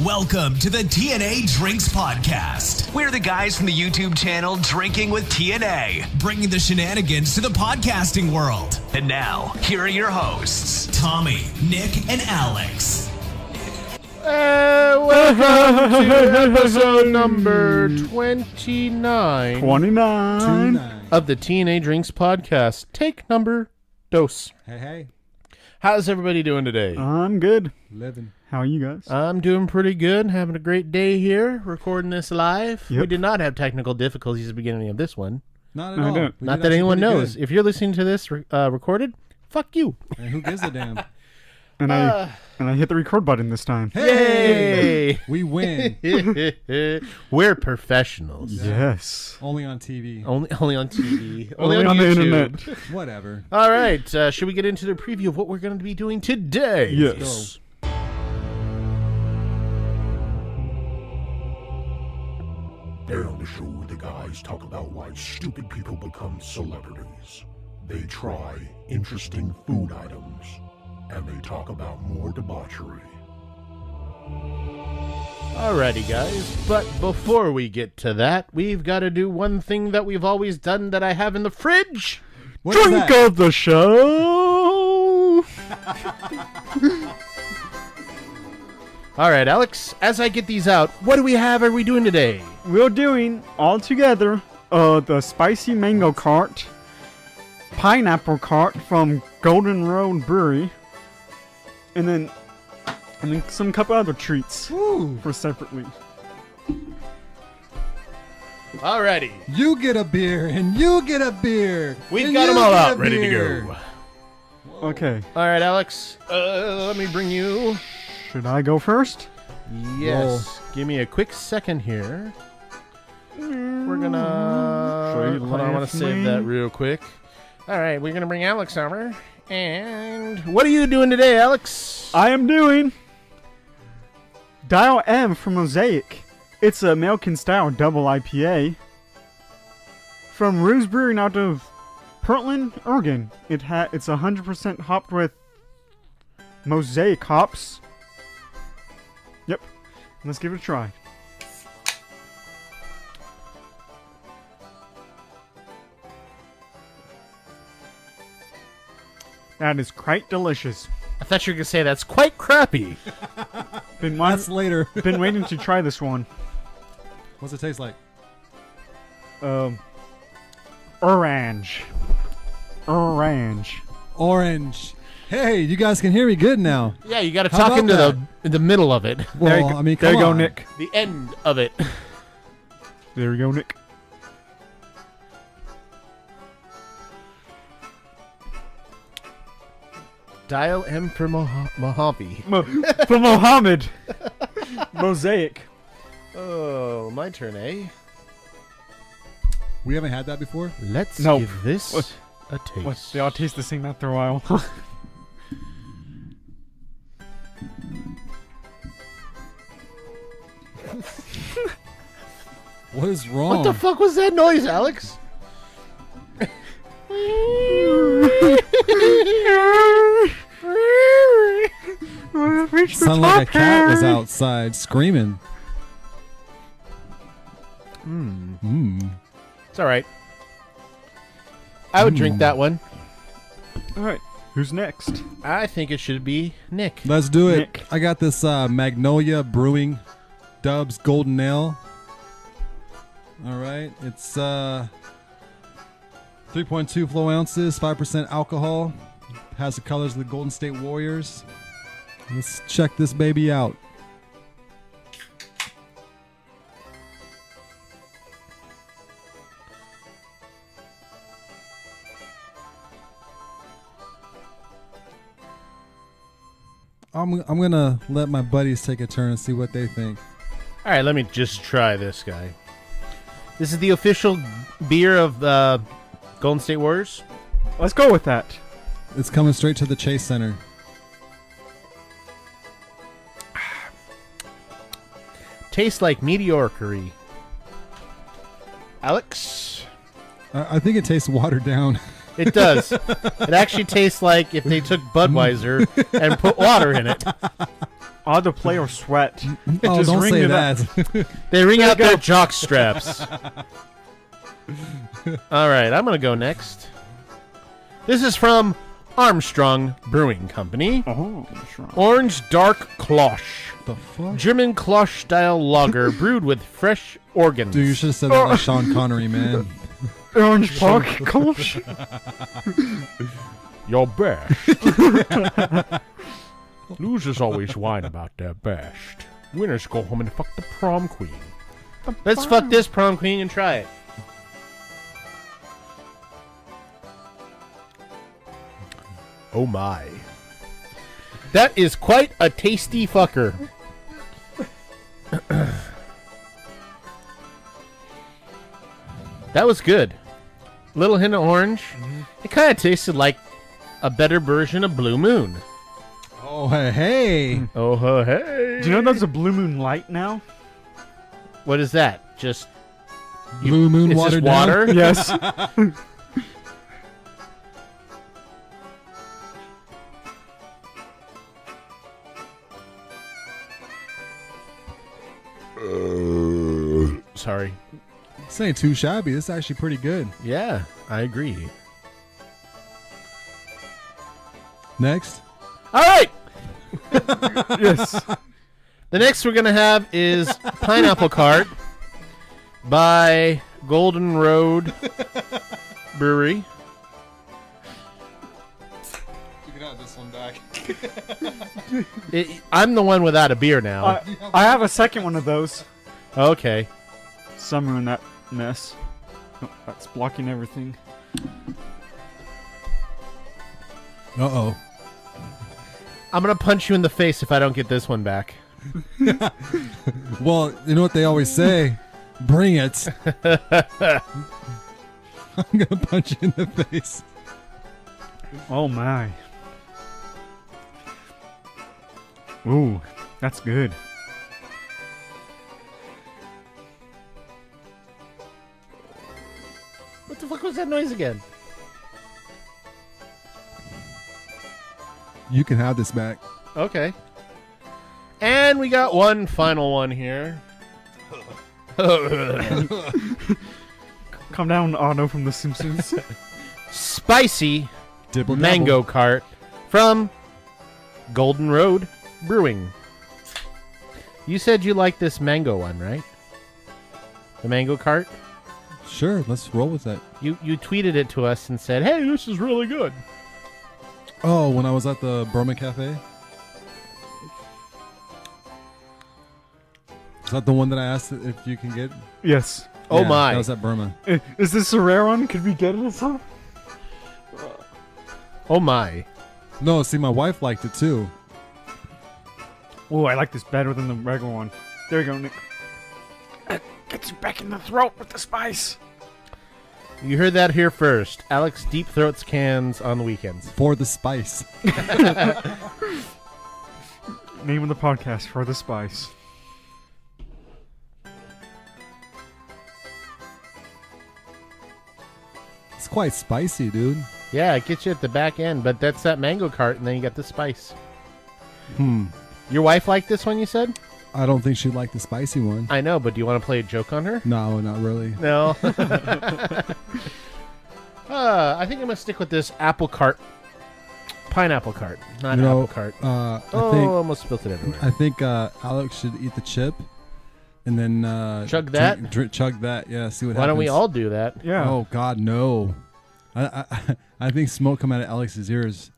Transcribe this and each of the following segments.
Welcome to the TNA Drinks Podcast. We're the guys from the YouTube channel Drinking with TNA, bringing the shenanigans to the podcasting world. And now, here are your hosts, Tommy, Nick, and Alex. Welcome to episode number 29 of the TNA Drinks Podcast. Take number dos. Hey. How's everybody doing today? I'm good. Living. How are you guys? I'm doing pretty good. Having a great day here, recording this live. Yep. We did not have technical difficulties at the beginning of this one. Not at all. don't. We Not did that actually anyone pretty knows. good. If you're listening to this recorded, fuck you. And who gives a damn? And I hit the record button this time. Yay! We win. We're professionals. Yes. Only on TV. Only on TV. Only on the YouTube. internet. Whatever. All right. Should we get into the preview of what we're going to be doing today? Yes. They're on the show where the guys talk about why stupid people become celebrities. They try interesting food items, and they talk about more debauchery. Alrighty, guys. But before we get to that, we've got to do one thing that we've always done that I have in the fridge. What is Drink that? of the show. All right, Alex, as I get these out, what are we doing today? We're doing all together the spicy mango cart, pineapple cart from Golden Road Brewery, and then some couple other treats Ooh. for separately. Alrighty. You get a beer, and you get a beer. We've and got you them all get out, a ready to beer. go. Okay. All right, Alex, let me bring you. Should I go first? Yes. Give me a quick second here. We're gonna. Sure, Hold on, I want to save that real quick. All right, we're gonna bring Alex over. And what are you doing today, Alex? I am doing Dial M from Mosaic. It's a American style double IPA from Ruse Brewing out of Portland, Oregon. It's 100% hopped with Mosaic hops. Yep. Let's give it a try. That is quite delicious. I thought you were gonna say that's quite crappy. That's later. Been waiting to try this one. What's it taste like? Orange. Orange. Hey, you guys can hear me good now. Yeah, you got to How talk about into that? the middle of it, Well, I mean, there you come go, on. Nick. the end of it. There you go, Nick. Dial M for Mojave. For Mohammed. Mosaic. Oh, my turn, eh? We haven't had that before. Let's Nope. give this What? a taste. What? They all taste the same after a while. What is wrong? What the fuck was that noise, Alex? Sounded like a cat was outside screaming. It's all right. I would drink that one. All right. Who's next? I think it should be Nick. Let's do it. Nick. I got this Magnolia Brewing Dubs Golden Ale. All right. It's 3.2 flow ounces, 5% alcohol. Has the colors of the Golden State Warriors. Let's check this baby out. I'm gonna let my buddies take a turn and see what they think. All right, let me just try this guy. This is the official beer of Golden State Warriors. Let's go with that. It's coming straight to the Chase Center. Tastes like mediocrity. Alex? I think it tastes watered down. It does. It actually tastes like if they took Budweiser and put water in it. All the player sweat. Oh, just don't ringed say it up. that. They wring out their jock straps. All right, I'm going to go next. This is from Armstrong Brewing Company. Oh, that's right. Orange Dark Klosch. The fuck? German Klosch-style lager brewed with fresh organs. Dude, you should have said that like Sean Connery, man. Orange Park Kolsch. Your best. Losers always whine about their best. Winners go home and fuck the prom queen. Let's fuck this prom queen and try it. Oh my. That is quite a tasty fucker. That was good. Little hint of orange. It kind of tasted like a better version of Blue Moon. Oh, hey. Oh, hey. Do you know there's a Blue Moon Light now? What is that? Just Blue Moon it's watered just down? water? Yes. Sorry. This ain't too shabby. This is actually pretty good. Yeah, I agree. Next. All right. Yes. The next we're going to have is Pineapple Cart by Golden Road Brewery. You can have this one back. I'm the one without a beer now. I have a second one of those. Okay. Somewhere in that mess. Oh, that's blocking everything. Uh-oh. I'm going to punch you in the face if I don't get this one back. Well, you know what they always say? Bring it. I'm going to punch you in the face. Oh my. Ooh, that's good. What the fuck was that noise again? You can have this back. Okay. And we got one final one here. Calm down, Otto from The Simpsons. Spicy Dibble Mango Cart from Golden Road Brewing. You said you liked this mango one, right? The Mango Cart? Sure, let's roll with that. You tweeted it to us and said, hey, this is really good. Oh, when I was at the Burma Cafe? Is that the one that I asked if you can get? Yes. Oh Yeah, my. That was at Burma. Is this a rare one? Could we get it or something? Oh my. No, see, my wife liked it too. Oh, I like this better than the regular one. There you go, Nick. Gets you back in the throat with the spice. You heard that here first. Alex deep throats cans on the weekends. For the spice. Name of the podcast, For the Spice. It's quite spicy, dude. Yeah, it gets you at the back end, but that's that mango cart, and then you got the spice. Hmm. Your wife liked this one, you said? I don't think she'd like the spicy one. I know, but do you want to play a joke on her? No, not really. No. I think I'm going to stick with this apple cart. Pineapple cart, not apple cart. I Almost spilled it everywhere. think Alex should eat the chip and then Chug that? chug that. Yeah, see what happens. Why don't we all do that? Yeah. Oh God, no! I think smoke come out of Alex's ears.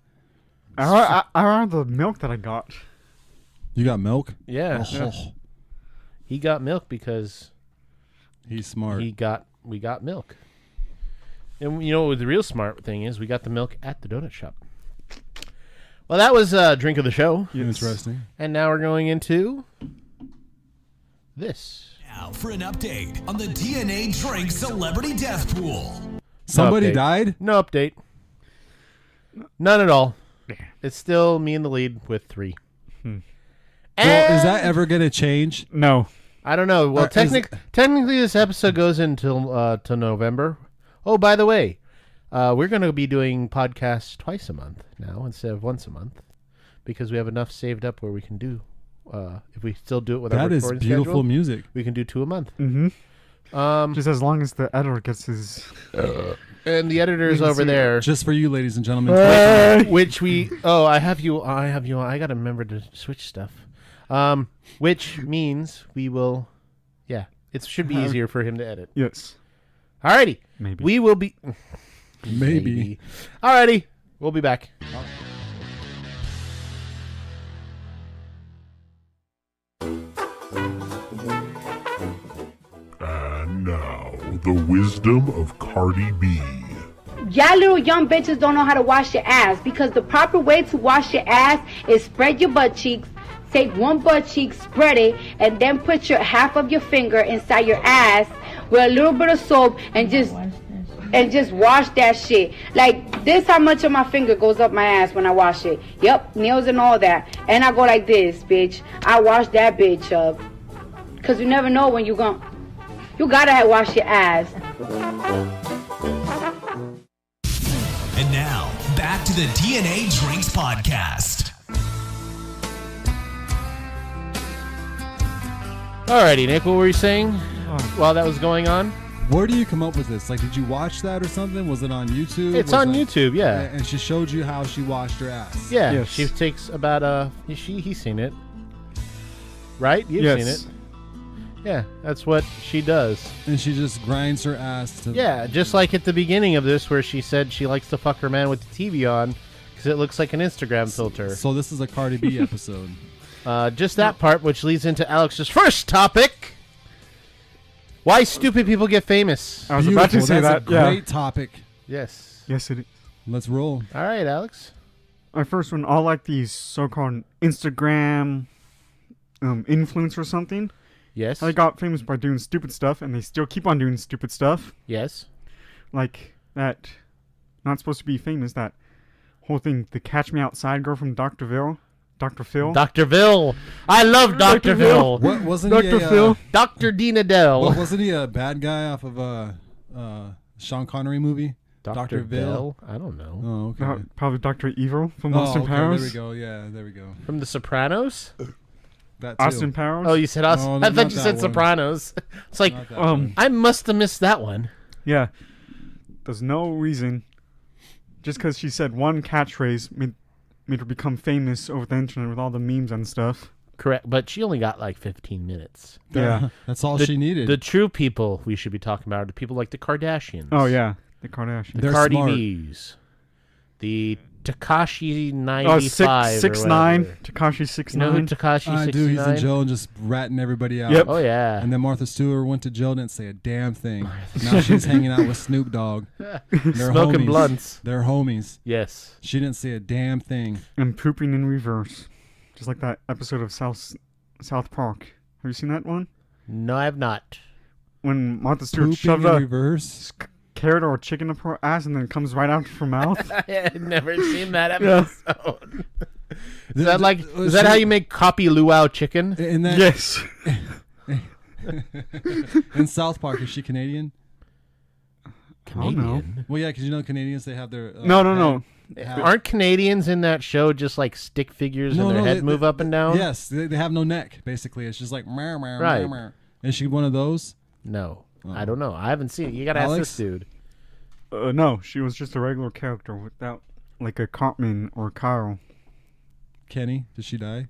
I remember the milk that I got. You got milk? Yeah. Oh, He got milk because he's smart. we got milk. And you know what the real smart thing is? We got the milk at the donut shop. Well, that was drink of the show. Interesting. And now we're going into this. Now for an update on the TNA Drink Celebrity Death Pool. Somebody update. died? No update. None at all. It's still me in the lead with 3. Well, is that ever gonna change? No. I don't know. Well, Is- technically, this episode goes until to November. Oh, by the way, We're going to be doing podcasts twice a month now instead of once a month because we have enough saved up where we can do. If we still do it with our recording That is beautiful schedule, music. we can do 2 a month. Mm-hmm. Just as long as the editor gets his... And the editor's over there. Just for you, ladies and gentlemen. Which we... Oh, I have you. I got to remember to switch stuff. Which means we will... Yeah, it should be easier for him to edit. Yes. Alrighty. Maybe. We will be... Maybe. Alrighty. We'll be back. And now, the wisdom of Cardi B. Y'all little young bitches don't know how to wash your ass because the proper way to wash your ass is spread your butt cheeks, take one butt cheek, spread it, and then put your half of your finger inside your ass with a little bit of soap and just wash that shit. Like this how much of my finger goes up my ass when I wash it. Yep, nails and all that. And I go like this, bitch. I wash that bitch up. Cause you never know when you gotta wash your ass. And now, back to the TNA Drinks Podcast. Alrighty, Nick, what were you saying while that was going on? Where do you come up with this? Like, did you watch that or something? Was it on YouTube? It's on YouTube, yeah. And she showed you how she washed her ass. Yeah, Yes. she takes about he's seen it. Right? You've Yes. seen it. Yeah, that's what she does. And she just grinds her ass to... Yeah, just like at the beginning of this where she said she likes to fuck her man with the TV on because it looks like an Instagram filter. So this is a Cardi B episode. Just that part, which leads into Alex's first topic. Why stupid people get famous. I was about to Beautiful. say That's that. a great topic. Yes. Yes, it is. Let's roll. All right, Alex. My first one, all like these so-called Instagram influencers or something. Yes. They got famous by doing stupid stuff, and they still keep on doing stupid stuff. Yes. Like that, not supposed to be famous, that whole thing, the Catch Me Outside girl from Dr. Phil. Dr. Phil. I love Dr. Phil. What wasn't Dr. he a, Phil. Dr. Dina Dell. wasn't he a bad guy off of a Sean Connery movie? Dr. Bill? I don't know. Oh, okay. Probably Dr. Evil from Oh, Austin okay, Powers. there we go. Yeah, there we go. From The Sopranos? That too. Austin Powers. Oh, you said Austin. No, I thought not you that said one. Sopranos. It's like, Not that one. I must have missed that one. Yeah. There's no reason. Just because she said one catchphrase made her become famous over the internet with all the memes and stuff. Correct, but she only got like 15 minutes. Yeah. That's all The- she needed. The true people we should be talking about are the people like the Kardashians. Oh, yeah. The Kardashians. The They're Cardi smart. B's. The Takashi Oh, 95 or 6'9". whatever. Takashi You know who 6'9". Takashi I 69? do. He's in jail and just ratting everybody out. Yep. Oh, yeah. And then Martha Stewart went to jail, didn't say a damn thing. Now she's hanging out with Snoop Dogg. They're Smoking homies. blunts. They're homies. Yes. She didn't say a damn thing. And pooping in reverse. Just like that episode of South Park. Have you seen that one? No, I have not. When Martha Stewart Pooping shoved in a reverse. carrot or a chicken up her ass and then it comes right out of her mouth. I had never seen that Yeah. episode. Is that like? Is that how you make copy luau chicken? In that, Yes. in South Park, is she Canadian? Canadian. Well, yeah, because you know Canadians, they have their... No. Aren't Canadians in that show just like stick figures and their head move up and down? Yes, they have no neck, basically. It's just like... Meow, meow, Right. meow, meow. Is she one of those? No, I don't know. I haven't seen it. You gotta ask Alex? this dude. No, she was just a regular character without like a Cartman or Kyle. Kenny, did she die?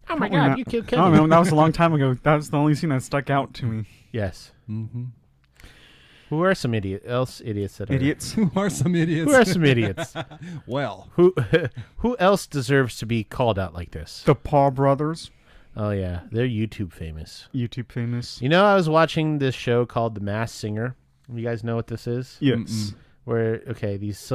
Oh my Probably God, not. you killed I Kenny. don't know. That was a long time ago. That was the only scene that stuck out to me. Yes. Mm-hmm. Who are some idiots that are Idiots. Who are some idiots? Who are some idiots? Well, Who else deserves to be called out like this? The Paul brothers. Oh yeah, they're YouTube famous. YouTube famous. You know, I was watching this show called The Masked Singer. You guys know what this is? Yes. Where these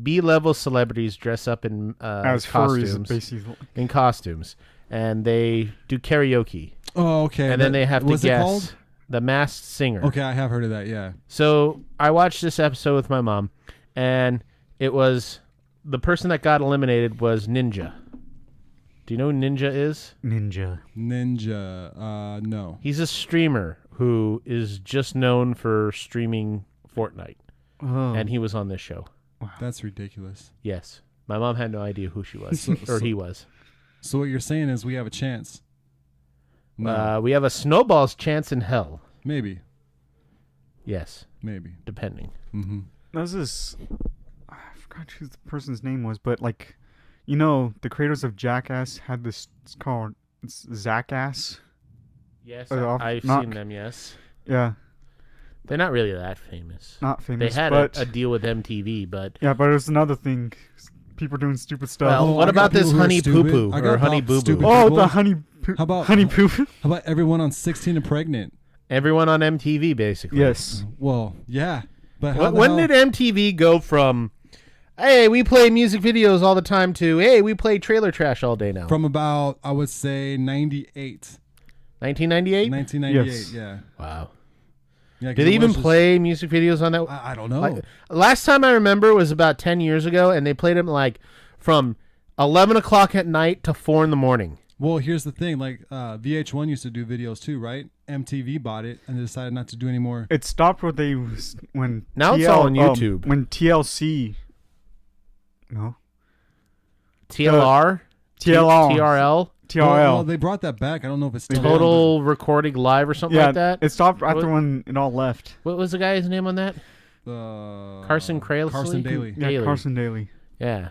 B-level celebrities dress up in As costumes, furries, basically. in costumes, and they do karaoke, oh, okay. and then they have to what's it guess called? The Masked Singer. Okay, I have heard of that, yeah. So I watched this episode with my mom, and it was the person that got eliminated was Ninja. Do you know who Ninja is? Ninja. Ninja, no. He's a streamer who is just known for streaming Fortnite. and he was on this show. That's ridiculous. Yes. My mom had no idea who she was, or he was. So what you're saying is we have a chance. No. We have a snowball's chance in hell. Maybe. Yes. Maybe. Depending. Mm-hmm. There's this. I forgot who the person's name was, but like, you know, the creators of Jackass had this. It's called Zackass. Yes, Or I've not- seen them. Yes, Yeah, they're not really that famous. not famous. They had but a deal with MTV, but yeah, but it's another thing. People doing stupid stuff. Well, what I got about this people who are honey stupid. poo poo I or got honey boo boo? stupid oh, people. the honey. How about honey poop? How about everyone on 16 and pregnant? Everyone on MTV, basically. Yes. Well, yeah. But how the When hell- did MTV go from, hey, we play music videos all the time to, hey, we play trailer trash all day now? From about, I would say, 98. 1998? 1998, Yes. yeah. Wow. Yeah, 'cause Did it they even was just- play music videos on that? I don't know. Like, last time I remember was about 10 years ago, and they played them like from 11 o'clock at night to 4 in the morning. Well, here's the thing. Like, VH1 used to do videos too, right? MTV bought it, and they decided not to do any more. It stopped when Now it's all on YouTube. When TLC. No. TLR? TLR. TRL? Well, they brought that back. I don't know if it's still Total Recording Live or something Yeah, like that? it stopped after What- when it all left. What was the guy's name on that? Carson Carson Daly. Yeah, Daly. Carson Daly. Yeah.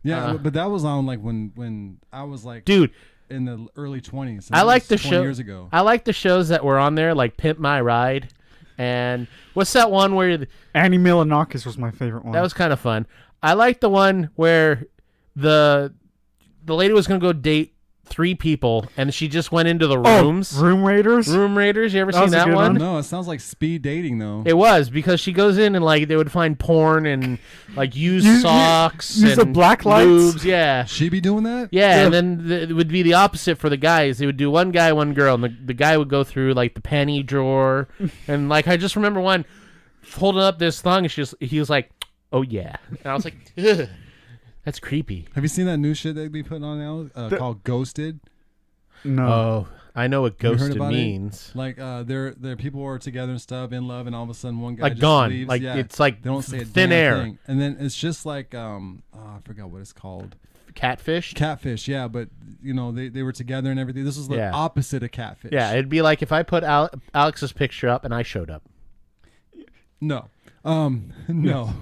Yeah, but that was on like when I was like Dude, in the early 20s. I like the 20 show. years ago. I like the shows that were on there, like Pimp My Ride, and what's that one where Annie Milonakis was my favorite one. that was kind of fun. I like the one where the lady was gonna go date 3 people, and she just went into the rooms. Room Raiders. Room Raiders. You ever That seen was a that good one? one. No, it sounds like speed dating though. It was because she goes in and like they would find porn and like used Use- socks use and the black lights? lubes. Yeah. She be doing that? Yeah, and then it would be the opposite for the guys. They would do one guy, one girl, and the guy would go through like the panty drawer, and like I just remember one holding up this thong, and he was like, "Oh yeah," and I was like, "Ugh, that's creepy." Have you seen that new shit they be putting on now called Ghosted? No. Oh, I know what Have you heard ghosted about it? means. Like they're people are together and stuff in love, and all of a sudden one guy Like just gone. leaves. Like, yeah. it's like they don't say a thin damn air. thing. And then it's just like I forgot what it's called. Catfish. Catfish, yeah, but you know they were together and everything. This was the Yeah. opposite of catfish. Yeah, it'd be like if I put Alex's picture up and I showed up. No. No.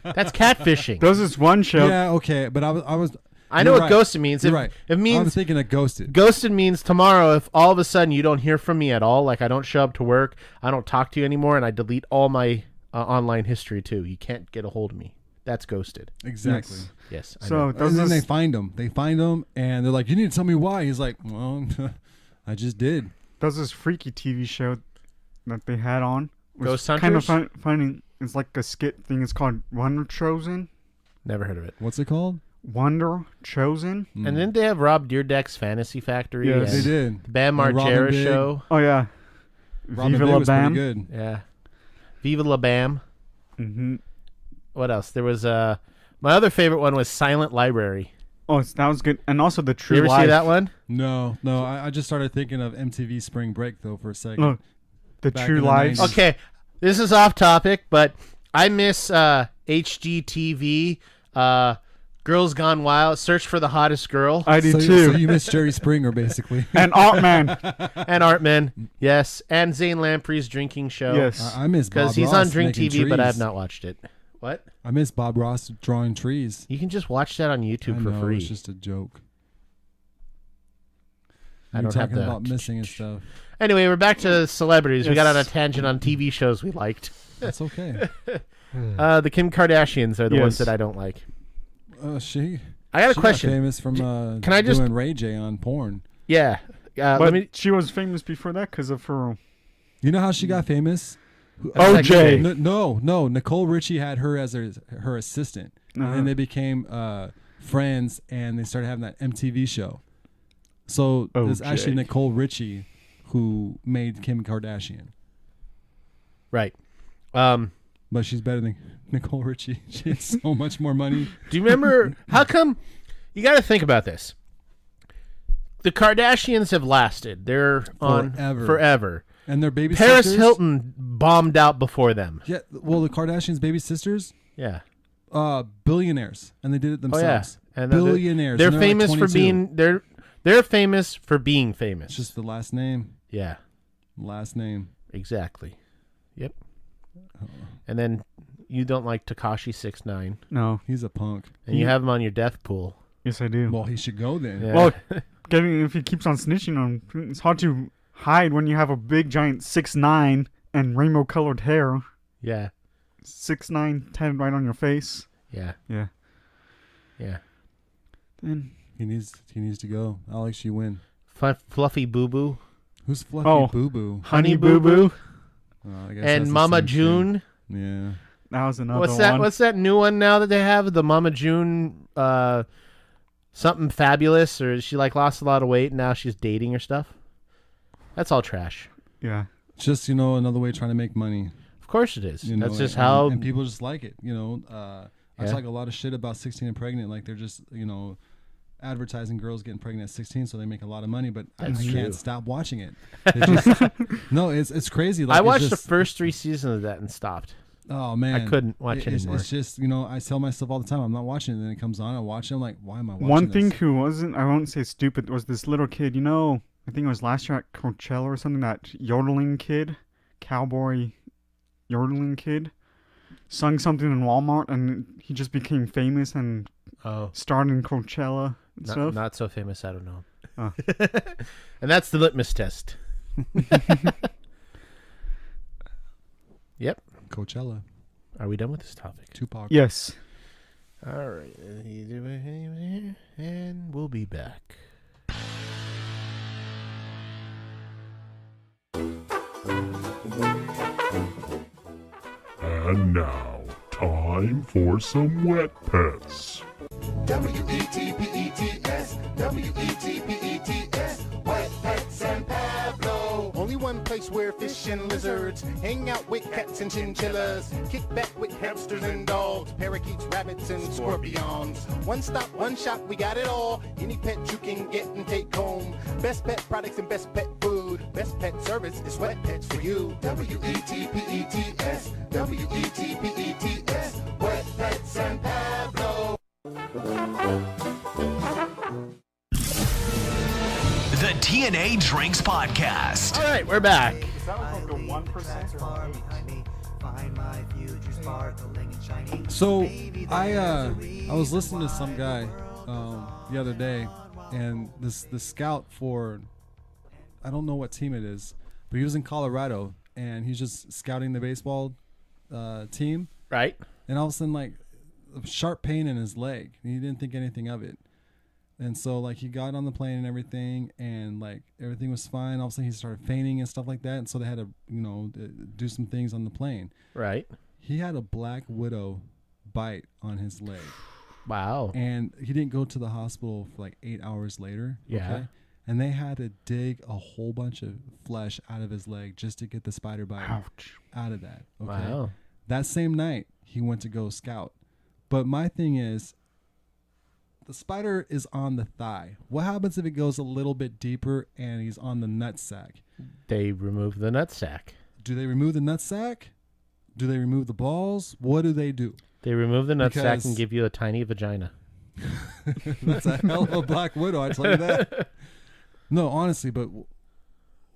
That's catfishing. There was this one show. Yeah, okay, but I was. I know you're what right. ghosted means. You're right. It I means was thinking of ghosted. ghosted means tomorrow if all of a sudden you don't hear from me at all, like I don't show up to work, I don't talk to you anymore, and I delete all my online history too. You can't get a hold of me. That's ghosted. Exactly. Yes. I So know. And does then this, they find him. They find him, and they're like, "You need to tell me why." He's like, "Well, I just did." does this freaky TV show that they had on was Ghost kind of Hunters? funny. It's like a skit thing. It's called Wonder Chosen. Never heard of it. What's it called? Wonder Chosen. And then they have Rob Dyrdek's Fantasy Factory. Yes. and They did. the Bam And Robin Margera Big. show. Oh yeah. Robin Viva Big La was pretty Bam. good. Yeah. Viva La Bam. Mm-hmm. What else? There was my other favorite one was Silent Library. Oh, that was good. And also the True You ever Life. see that one? No. I just started thinking of MTV Spring Break though for a second. No, the Back True in the Life. 90s. Okay, this is off topic, but I miss HGTV. Girls Gone Wild. Search for the Hottest Girl. I do So too. you missed Jerry Springer basically. And Altman. And Artman. Yes. And Zane Lamprey's drinking show. Yes. I miss Bob Because he's Ross on Drink making TV, but I have trees. not watched it. What? I miss Bob Ross drawing trees. You can just watch that on YouTube I for know, free. it's just a joke. I You're don't have talking the- about missing and stuff. Anyway, we're back to celebrities. We got on a Yes. tangent on TV shows we liked. That's okay. The Kim Kardashians are the ones Yes. that I don't like. She. I got a she question. Got famous from can I just- doing Ray J on porn. Yeah. But Let me. she was famous before that because of her. You know how she got famous? OJ. No. Nicole Richie had her as her assistant, Uh-huh. and then they became friends, and they started having that MTV show. So it's OJ. actually Nicole Richie who made Kim Kardashian, Right. but she's better than Nicole Richie. She has so much more money. Do you remember? How come? You got to think about this. The Kardashians have lasted. They're on Forever. forever. And their baby Paris sisters. Hilton bombed out before them. Yeah, well, the Kardashians' baby sisters, Yeah. billionaires, and they did it Oh yeah. themselves. And Billionaires. They're and like famous for 22. being they're famous for being famous. It's just the last name. Yeah. Last name. Exactly. Yep. Oh. And then you don't like Tekashi 6ix9ine, No. He's a punk. and you have him on your death pool. Yes, I do. Well, he should go then. Yeah. Well, if he keeps on snitching on him, it's hard to hide when you have a big giant 6'9" and rainbow colored hair. Yeah. 6'9" tatted right on your face. Yeah. Yeah. Yeah. And He needs to go. Alex, you win. Fluffy Boo Boo Who's Fluffy Oh. Boo Boo? Honey Boo Boo. I guess that's and the Mama same shit. June. Yeah. That was another What's that? one. What's that new one now that they have? The Mama June something fabulous, or she like lost a lot of weight and now she's dating or stuff. That's all trash. Yeah. Just, another way trying to make money. Of course it is. You know, That's just and, how. and people just like it. I Yeah. talk a lot of shit about 16 and pregnant. Like they're just, advertising girls getting pregnant at 16 so they make a lot of money, but I That's true. can't stop watching it. It just, no, it's crazy. Like, I it's watched just, the first 3 seasons of that and stopped. Oh man, I couldn't watch it's, anymore. It's just I tell myself all the time I'm not watching it. And then it comes on, I watch it. I'm like, why am I watching One this? thing who wasn't, I won't say stupid, was this little kid. I think it was last year at Coachella or something, that yodeling kid, cowboy yodeling kid, sung something in Walmart and he just became famous and Oh, starred in Coachella and stuff. not so famous. I don't know. Oh. And that's the litmus test. Yep. Coachella, Are we done with this topic? Tupac. Yes. All right. And we'll be back. And now, time for some wet pets. W-E-T-P-E-T-S, W-E-T-P-E-T-S, Wet Pets and Pablo. Only one place where fish and lizards hang out with cats and chinchillas, kick back with hamsters and dogs, parakeets, rabbits, and scorpions. One stop, one shop, we got it all. Any pet you can get and take home. Best pet products and best pet food. Best pet service is Wet Pets for you. W-E-T-P-E-T-S, W-E-T-P-E-T-S, Wet Pets and Pablo. The TNA Drinks Podcast. All right, we're back. So I was listening to some guy the other day, and the scout for, I don't know what team it is, but he was in Colorado and he's just scouting the baseball team, Right. and all of a sudden like a sharp pain in his leg. And he didn't think anything of it. And so like he got on the plane and everything, and like everything was fine. All of a sudden he started fainting and stuff like that. And so they had to, do some things on the plane. Right. He had a black widow bite on his leg. Wow. And he didn't go to the hospital for like 8 hours later. Yeah. Okay? And they had to dig a whole bunch of flesh out of his leg just to get the spider bite Ouch. out of that. Okay. Wow. That same night, he went to go scout. But my thing is, the spider is on the thigh. What happens if it goes a little bit deeper and he's on the nutsack? They removed the nutsack. Do they remove the nutsack? Do they remove the balls? What do they do? They remove the nutsack Because- and give you a tiny vagina. That's a hell of a black widow, I tell you that. No, honestly, but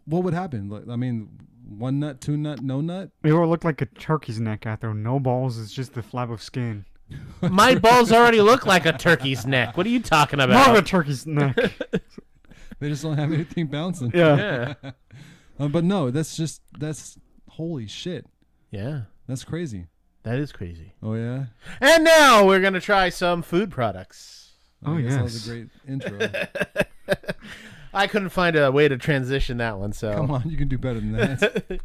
what would happen? Like, I mean, 1 nut, 2 nut, no nut? It will look like a turkey's neck out there. No balls, it's just the flap of skin. My balls already look like a turkey's neck. What are you talking More of about? a turkey's neck. They just don't have anything bouncing. Yeah. Yeah. But no, that's holy shit. Yeah. That's crazy. That is crazy. Oh, yeah? And now we're going to try some food products. Oh, I guess That yes. was a great intro. I couldn't find a way to transition that one, so. Come on, you can do better than that.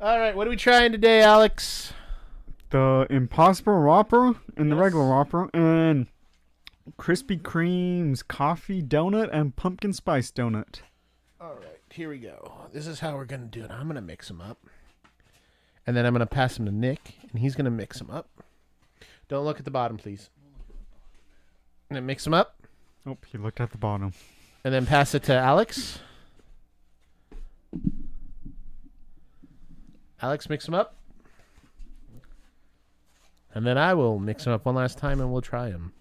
All right, what are we trying today, Alex? The Impossible Whopper and the regular Whopper, and Krispy Kreme's coffee donut and pumpkin spice donut. All right, here we go. This is how we're going to do it. I'm going to mix them up. And then I'm going to pass them to Nick, and he's going to mix them up. Don't look at the bottom, please. And then mix them up, Oh, he looked at the bottom. and then pass it to Alex. Alex, mix them up. And then I will mix them up one last time and we'll try them.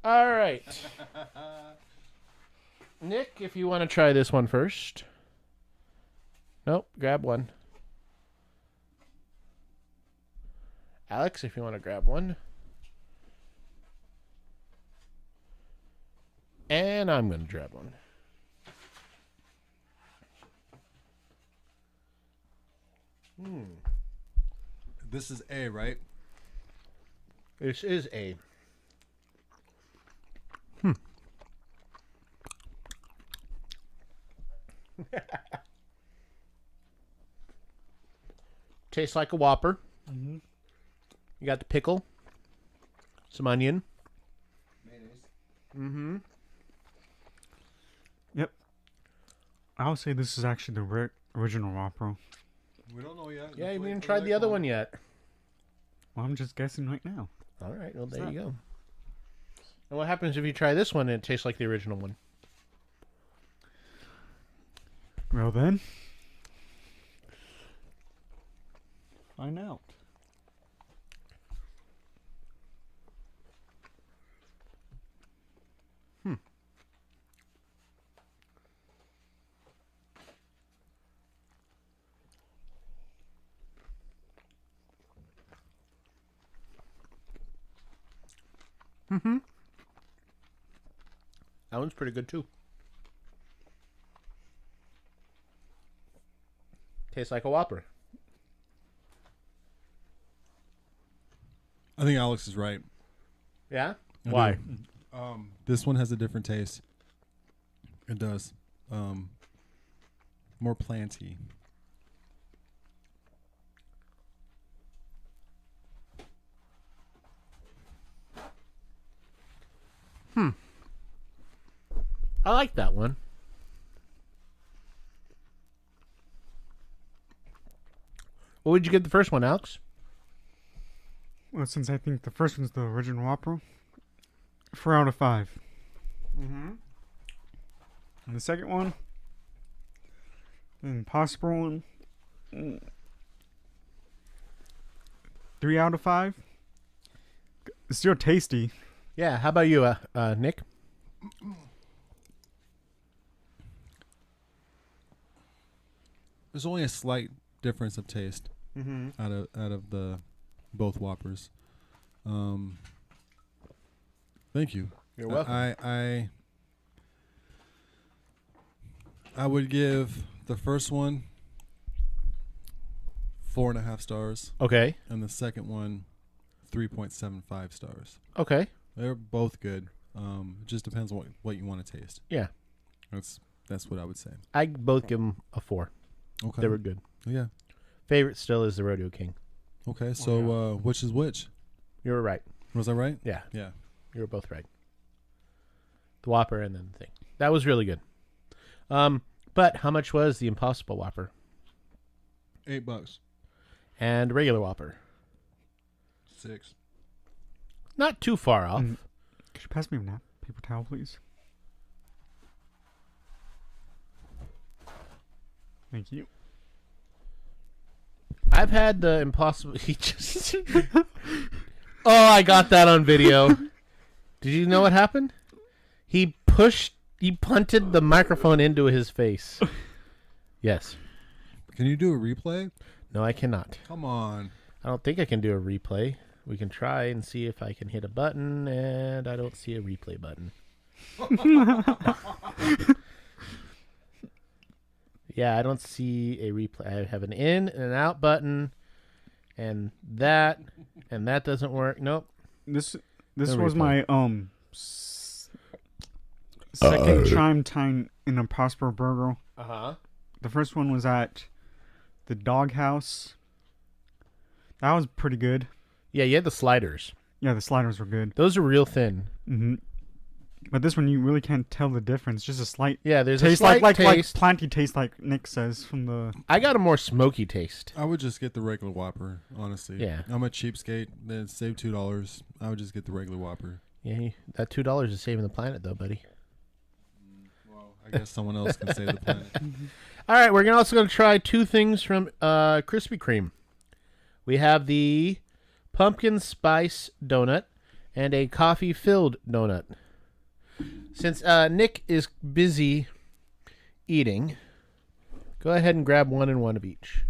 All right. Nick, if you want to try this one first. Nope, grab one. Alex, if you want to grab one. And I'm going to grab one. This is A, right? This is A. Tastes like a Whopper. Mm-hmm. You got the pickle, some onion. Mayonnaise. Mm-hmm. Yep. I would say this is actually the original Whopper. We don't know yet. Yeah, you haven't even tried the other one yet. Well, I'm just guessing right now. All right, well, there you go. And what happens if you try this one and it tastes like the original one? Well then, find out. That one's pretty good too. Tastes like a Whopper. I think Alex is right. Yeah? I Why? do. This one has a different taste. It does. More planty. I like that one. What would you give the first one, Alex? Well, since I think the first one's the original Whopper, 4 out of 5. Mm-hmm. And the second one, the Impossible one, 3 out of 5. It's still tasty. Yeah, how about you, Nick? There's only a slight difference of taste out of the both Whoppers. Thank you. You're welcome. I would give the first one 4.5 stars, Okay. and the second one 3.75 stars. Okay. They're both good. It just depends on what you want to taste. Yeah. That's what I would say. I both give them a 4. Okay. They were good. Yeah. Favorite still is the Rodeo King. Okay. So which is which? You were right. Was I right? Yeah. Yeah. You were both right. The Whopper and then the thing. That was really good. But how much was the Impossible Whopper? $8. And regular Whopper? $6. Not too far off. Could you pass me a paper towel, please? Thank you. I've had the Impossible... He just... Oh, I got that on video. Did you know what happened? He punted the microphone into his face. Yes. Can you do a replay? No, I cannot. Come on. I don't think I can do a replay. We can try and see if I can hit a button, and I don't see a replay button. Yeah, I don't see a replay. I have an in and an out button, and that doesn't work. Nope. This No was replay. my second time in a Prosper Burger. Uh-huh. The first one was at the Doghouse. That was pretty good. Yeah, you had the sliders. Yeah, the sliders were good. Those are real thin. Mm-hmm. But this one, you really can't tell the difference. Just a slight Yeah, there's taste, a slight like taste. planty taste, like Nick says from the. I got a more smoky taste. I would just get the regular Whopper, honestly. Yeah. I'm a cheapskate. Then save $2. I would just get the regular Whopper. Yeah, that $2 is saving the planet, though, buddy. Well, I guess someone else can save the planet. All right, we're also going to try two things from Krispy Kreme. We have the pumpkin spice donut and a coffee-filled donut. Since Nick is busy eating, go ahead and grab one and one of each.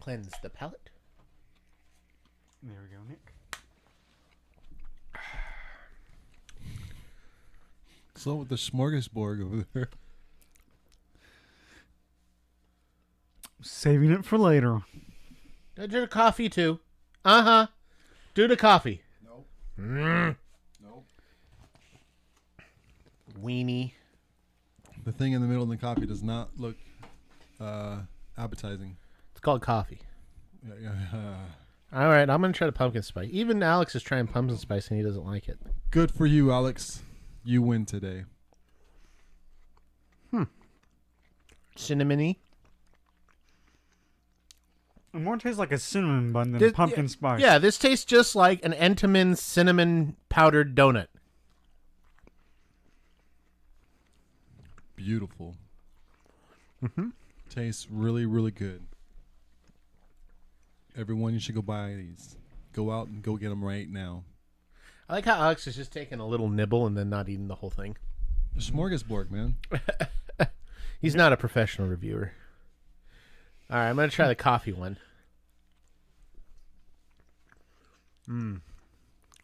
Cleanse the palate. There we go, Nick. So with the smorgasbord over there. Saving it for later. Do the coffee too. Do the coffee. Nope. Nope. Weenie. The thing in the middle of the coffee does not look appetizing. It's called coffee. Yeah. All right, I'm going to try the pumpkin spice. Even Alex is trying pumpkin spice and he doesn't like it. Good for you, Alex. You win today. Cinnamony. It more tastes like a cinnamon bun than pumpkin spice. Yeah, this tastes just like an Entenmann cinnamon powdered donut. Beautiful. Tastes really, really good. Everyone, you should go buy these. Go out and go get them right now. I like how Alex is just taking a little nibble and then not eating the whole thing. The smorgasbord, man. He's not a professional reviewer. All right, I'm going to try the coffee one.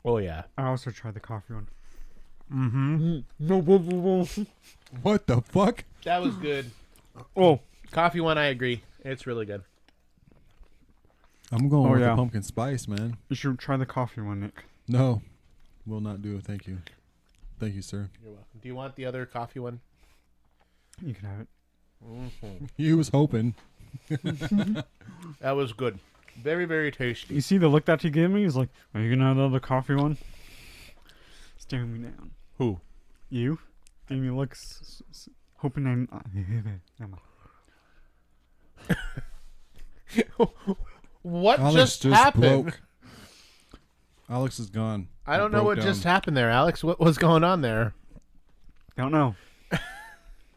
Oh, yeah. I also tried the coffee one. What the fuck? That was good. Oh, Coffee one, I agree. It's really good. I'm going with yeah. the pumpkin spice, man. you should try the coffee one, Nick. No, will not do it. Thank you. Thank you, sir. You're welcome. Do you want the other coffee one? You can have it. He was hoping. That was good. Very, very tasty. You see the look that he gave me? He's like, are you going to have the other coffee one? Staring me down. Who? You? Gave me looks, hoping I'm... Never mind. What Alex just happened? broke. Alex is gone. I don't He know broke what down. just happened there, Alex. What was going on there? Don't know.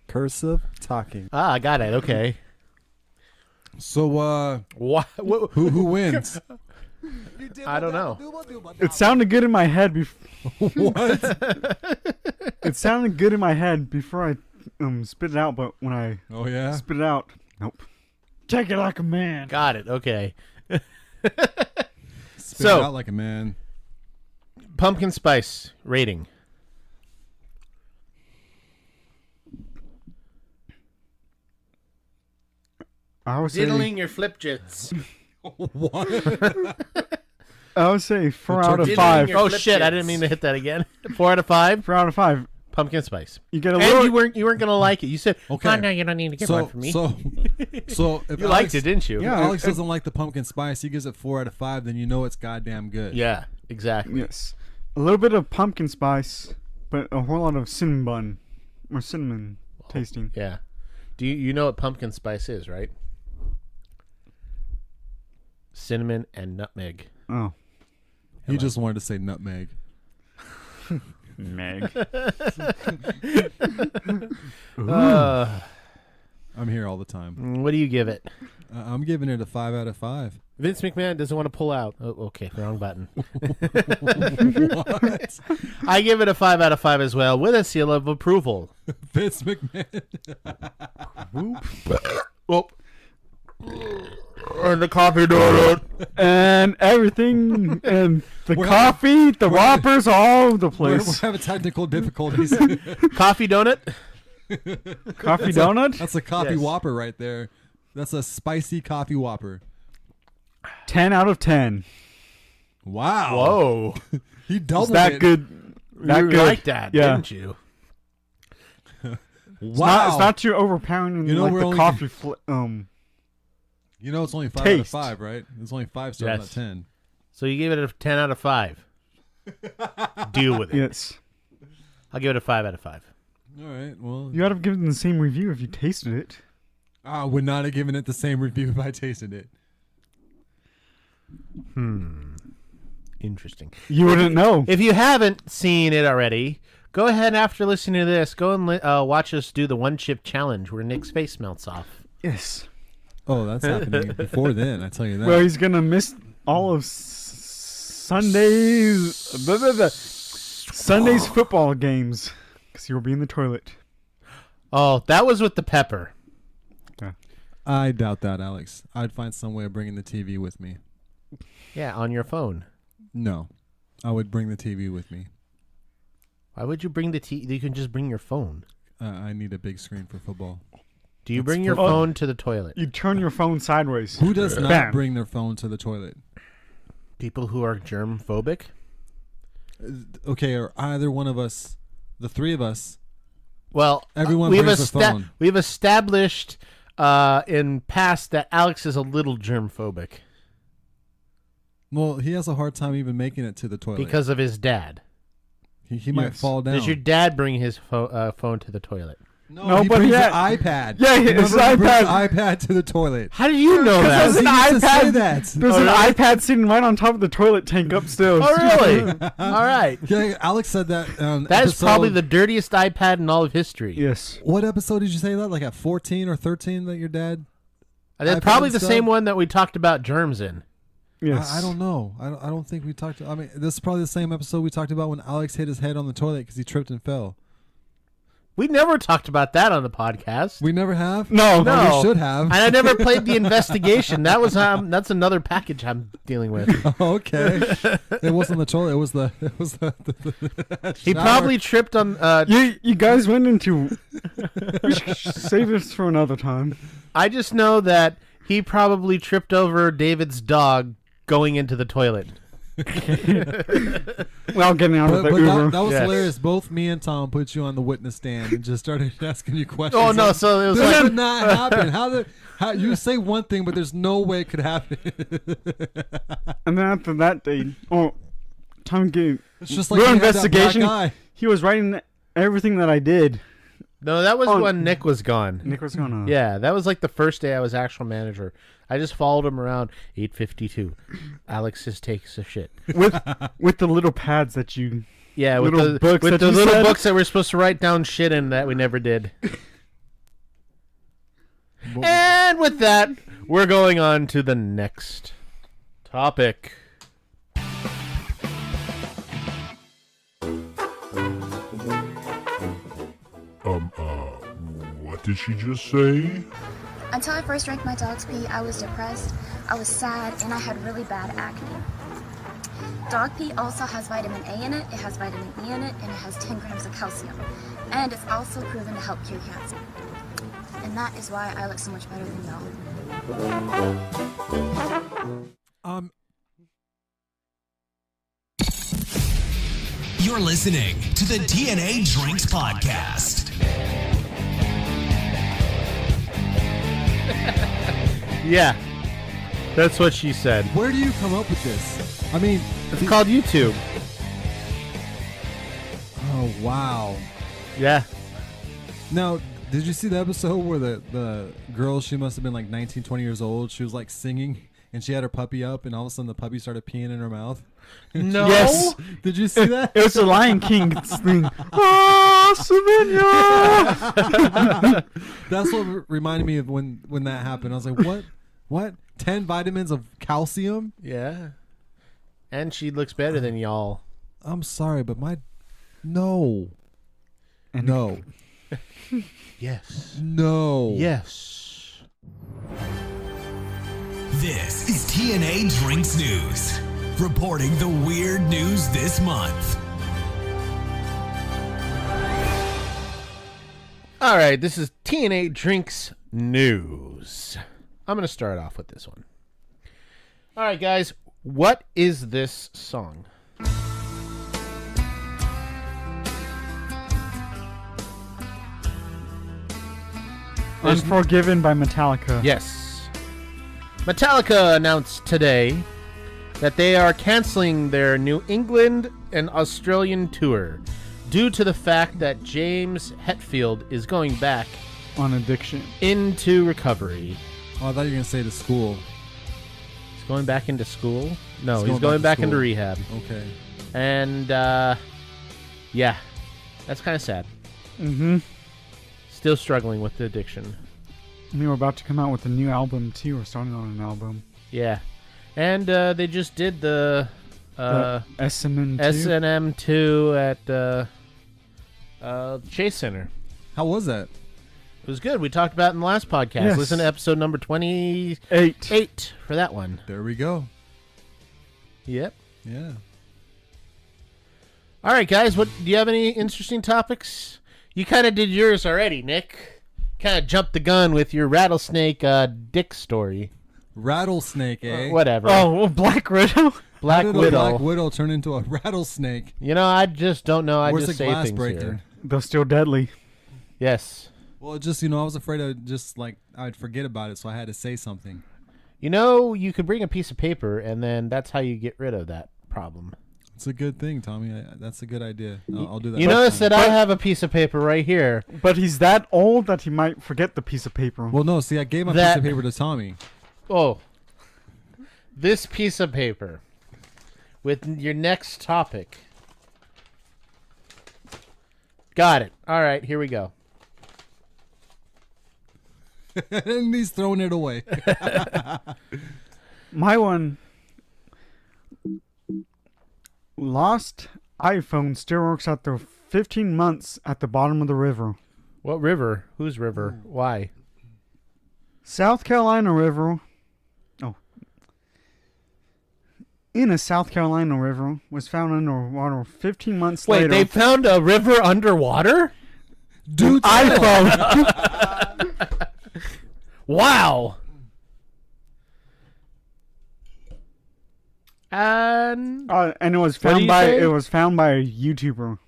Cursive talking. Ah, I got it. Okay. So, What? who wins? I don't know. It sounded good in my head before... What? It sounded good in my head before I spit it out, but when I Oh yeah. spit it out, nope. Take it like a man. Got it. Okay. Spit So- it out like a man. Pumpkin spice rating. I would say Diddling your flip jits. What? I would say 4 out of Diddling 5. Oh shit! I didn't mean to hit that again. 4 out of 5. 4 out of 5. Pumpkin spice. You get a And little. you weren't gonna like it. You said, Okay. "Oh, no, you don't need to get one for me." So if You liked it, didn't you? If Yeah, Alex doesn't like the pumpkin spice, he gives it 4 out of 5. Then you know it's goddamn good. Yeah, exactly. Yes, a little bit of pumpkin spice, but a whole lot of cinnamon bun or cinnamon tasting. Yeah. Do you know what pumpkin spice is, right? Cinnamon and nutmeg. Oh, He just wanted to say nutmeg. Meg. I'm here all the time. What do you give it? I'm giving it a 5 out of 5. Vince McMahon doesn't want to pull out. Oh, okay, wrong button. What? I give it a 5 out of 5 as well, with a seal of approval. Vince McMahon. Whoop. And the coffee donut. And everything, and the We're coffee, the we're- whoppers, all over the We're place. having technical difficulties. Coffee donut? Coffee donut, That's a coffee Yes. whopper right there. That's a spicy coffee whopper. 10 out of 10. Wow. Whoa. He It's doubled that it. good. That You good. like that, Yeah. didn't you? Wow. It's not too overpowering. You know, like we're the only- coffee. You know it's only 5 out of Taste. 5, right? It's only 5 stars, Yes. not 10. So you gave it a 10 out of 5. Deal with it. Yes. I'll give it a 5 out of 5. All right. Well, You ought to have given the same review if you tasted it. I would not have given it the same review if I tasted it. Interesting. You wouldn't know. If you haven't seen it already, go ahead after listening to this. Go and watch us do the one chip challenge where Nick's face melts off. Yes. Oh, that's happening before then. I tell you that. Well, he's gonna miss all of Sunday's football games because he will be in the toilet. Oh, that was with the pepper. I doubt that, Alex. I'd find some way of bringing the TV with me. Yeah, on your phone. No, I would bring the TV with me. Why would you bring the TV? You can just bring your phone. I need a big screen for football. Do you bring your phone to the toilet? You turn your phone sideways. Who does not Bam. bring their phone to the toilet? People who are germ phobic? Okay, or either one of us, the three of us. Well, everyone brings their phone. We've established in past that Alex is a little germ phobic. Well, he has a hard time even making it to the toilet. Because of his dad. He might fall down. Does your dad bring his phone to the toilet? No, he but brings the iPad. Yeah, his He brings iPad. iPad to the toilet. How do you know that? There's an He used to say iPad. that. There's an iPad sitting right on top of the toilet tank upstairs. Oh, really? All right. Yeah, Alex said that. That is probably the dirtiest iPad in all of history. Yes. What episode did you say that? Like at 14 or 13 that your dad? That's iPad probably and the stuff? same one that we talked about germs in. Yes. I don't know. I don't think we talked. I mean, this is probably the same episode we talked about when Alex hit his head on the toilet because he tripped and fell. We never talked about that on the podcast. We never have. No. No. We should have. And I never played the investigation. That was that's another package I'm dealing with. Oh, okay. It wasn't the toilet. It was the. He shower. probably tripped on. You guys went into. We should save this for another time. I just know that he probably tripped over David's dog going into the toilet. Well, getting out of the But Uber. that was Yes. hilarious. Both me and Tom put you on the witness stand and just started asking you questions. Oh no! So it was This like would not happen. How you say one thing, but there's no way it could happen. And then after that day, Tom gave It's just like real you had that investigation. black eye. He was writing everything that I did. no. That was Oh. when Nick was gone. Nick was gonna. Yeah, that was like the first day I was actual manager. I just followed him around. 8:52. Alex just takes a shit. With the little pads that you. Yeah, with Little the books with that the you little said? books that we're supposed to write down shit in that we never did. And with that, we're going on to the next topic. What did she just say? Until I first drank my dog's pee, I was depressed, I was sad, and I had really bad acne. Dog pee also has vitamin A in it, it has vitamin E in it, and it has 10 grams of calcium. And it's also proven to help cure cancer. And that is why I look so much better than y'all. You're listening to the TNA Drinks Podcast. Yeah, that's what she said. Where do you come up with this? I mean, It's called YouTube. oh wow. Yeah. Now, did you see the episode where the girl, she must have been like 19, 20 years old. She was like singing and she had her puppy up and all of a sudden the puppy started peeing in her mouth. No. Yes. Did you see that? It was the Lion King thing. Oh, Savannah! That's what reminded me of when that happened. I was like, what? What? 10 vitamins of calcium? Yeah. And she looks better than y'all. I'm sorry, but no. No. Yes. No. Yes. This is TNA Drinks News, reporting the weird news this month. All right, this is TNA Drinks News. I'm going to start off with this one. All right, guys, what is this song? Unforgiven by Metallica. Yes. Metallica announced today that they are canceling their New England and Australian tour due to the fact that James Hetfield is going back On addiction. into recovery. Oh, I thought you were going to say to school. going back into school. No, he's going back into rehab. Okay. And, yeah, that's kind of sad. Mm-hmm. Still struggling with the addiction. And they were about to come out with a new album, too, or starting on an album. Yeah. And they just did the S&M 2? S&M 2 at Chase Center. How was that? It was good. We talked about it in the last podcast. Yes. Listen to episode number 28 for that one. There we go. Yep. Yeah. All right, guys. Do you have any interesting topics? You kind of did yours already, Nick. Kind of jumped the gun with your rattlesnake dick story. Rattlesnake, eh? Whatever. Oh, Black Widow? Black How did a Widow. Black Widow turn into a rattlesnake? You know, I just don't know. I Where's just the say glass things breaking? here. They're still deadly. Yes. Well, just, I was afraid of just, I'd forget about it, so I had to say something. You know, you could bring a piece of paper, and then that's how you get rid of that problem. It's a good thing, Tommy. That's a good idea. I'll do that. You notice that I have a piece of paper right here. But he's that old that he might forget the piece of paper. Well, no, see, I gave my piece of paper to Tommy. Oh. This piece of paper with your next topic. Got it. All right, here we go. And he's throwing it away. My one. Lost iPhone still works after 15 months at the bottom of the river. What river? Whose river? Why? South Carolina River. Oh. In a South Carolina river was found underwater 15 months later. Wait, they found a river underwater? Dude, iPhone. Wow. And it was What do found you by say? it was found by a YouTuber.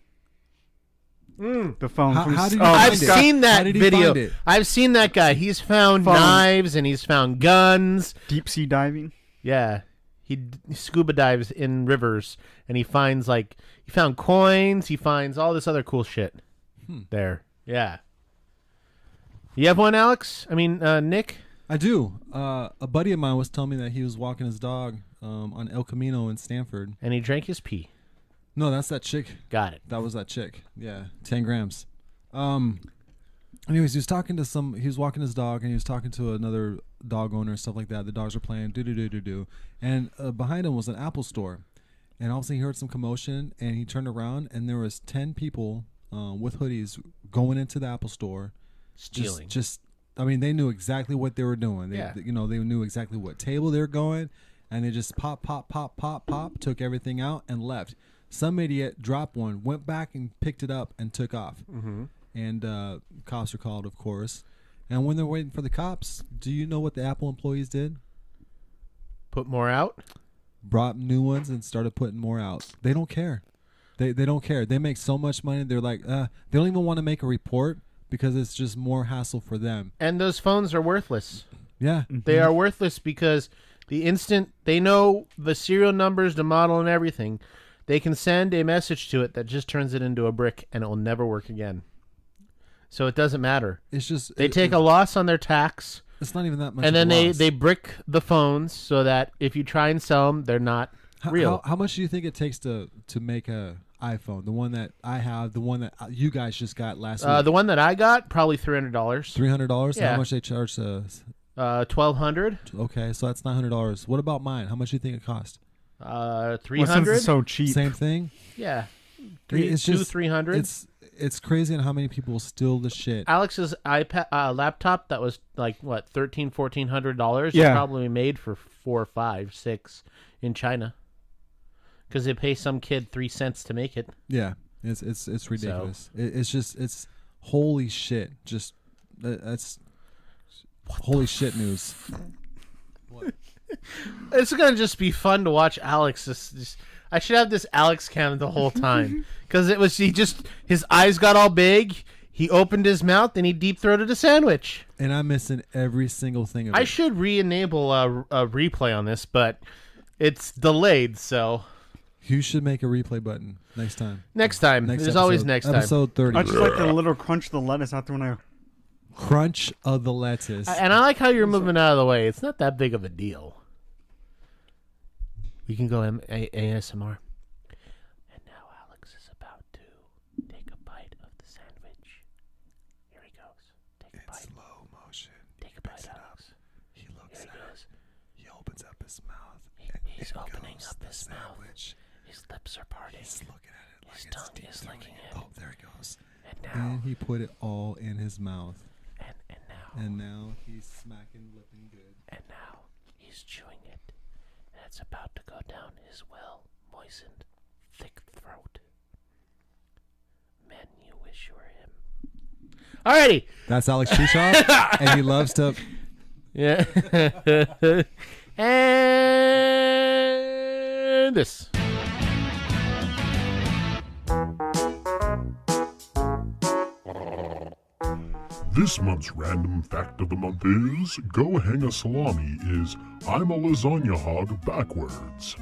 The phone. How did you I've find it? seen How that did he video. find it? I've seen that guy. He's found Phone. knives and he's found guns. Deep sea diving. Yeah. He scuba dives in rivers and he finds he found coins. He finds all this other cool shit there. Yeah. You have one, Alex? I mean, Nick? I do. A buddy of mine was telling me that he was walking his dog on El Camino in Stanford. And he drank his pee. No, that's that chick. Got it. That was that chick. Yeah, 10 grams. Anyways, he was walking his dog, and he was talking to another dog owner and stuff like that. The dogs were playing do-do-do-do-do. And behind him was an Apple store. And all of a sudden he heard some commotion, and he turned around, and there was 10 people with hoodies going into the Apple store. Stealing. They knew exactly what they were doing. They knew exactly what table they were going, and they just pop, took everything out and left. Some idiot dropped one, went back and picked it up and took off. Mm-hmm. And cops were called, of course. And when they're waiting for the cops, do you know what the Apple employees did? Put more out? Brought new ones and started putting more out. They don't care. They don't care. They make so much money. They're like, they don't even want to make a report because it's just more hassle for them. And those phones are worthless. Yeah. They are worthless because the instant they know the serial numbers, the model, and everything, they can send a message to it that just turns it into a brick and it will never work again. So it doesn't matter. It's just they take a loss on their tax. It's not even that much. And then of a loss. they brick the phones so that if you try and sell them, they're not real. How much do you think it takes to make a iPhone? The one that I have, the one that you guys just got last week. The one that I got, probably $300. $300. Yeah. How much they charge? $1,200. Okay, so that's $900. What about mine? How much do you think it cost? $300. Well, since it's so cheap. Same thing. Yeah. It's just $300. It's crazy on how many people steal the shit. Alex's iPad laptop that was $1,400 Yeah. probably made for $4, $5, $6 in China because they pay some kid 3 cents to make it. Yeah, it's ridiculous. It's holy shit. Just that's holy shit news. What? It's gonna just be fun to watch Alex. I should have this Alex cam the whole time because his eyes got all big. He opened his mouth and he deep throated a sandwich. And I'm missing every single thing of it. I should re-enable a replay on this, but it's delayed. So you should make a replay button next time. There's always next time. Episode 30. I just like the little crunch of the lettuce after when I. Crunch of the lettuce. And I like how you're moving out of the way. It's not that big of a deal. We can go ASMR. And now Alex is about to take a bite of the sandwich. Here he goes. Take a bite. Slow motion. Take a bite, Alex. He looks Here he goes. He opens up his mouth. He's opening up his mouth. His lips are parting. He's looking at it. His tongue is licking it. Oh, there he goes. And now. And he put it all in his mouth. And now. And now he's smacking, lipping good. And now he's chewing it. And it's about to go down his well-moistened, thick throat. Men, you wish you were him. Alrighty. That's Alex Chishaw, and he loves to. Yeah. And this. This month's random fact of the month is Go Hang a Salami is I'm a lasagna hog backwards.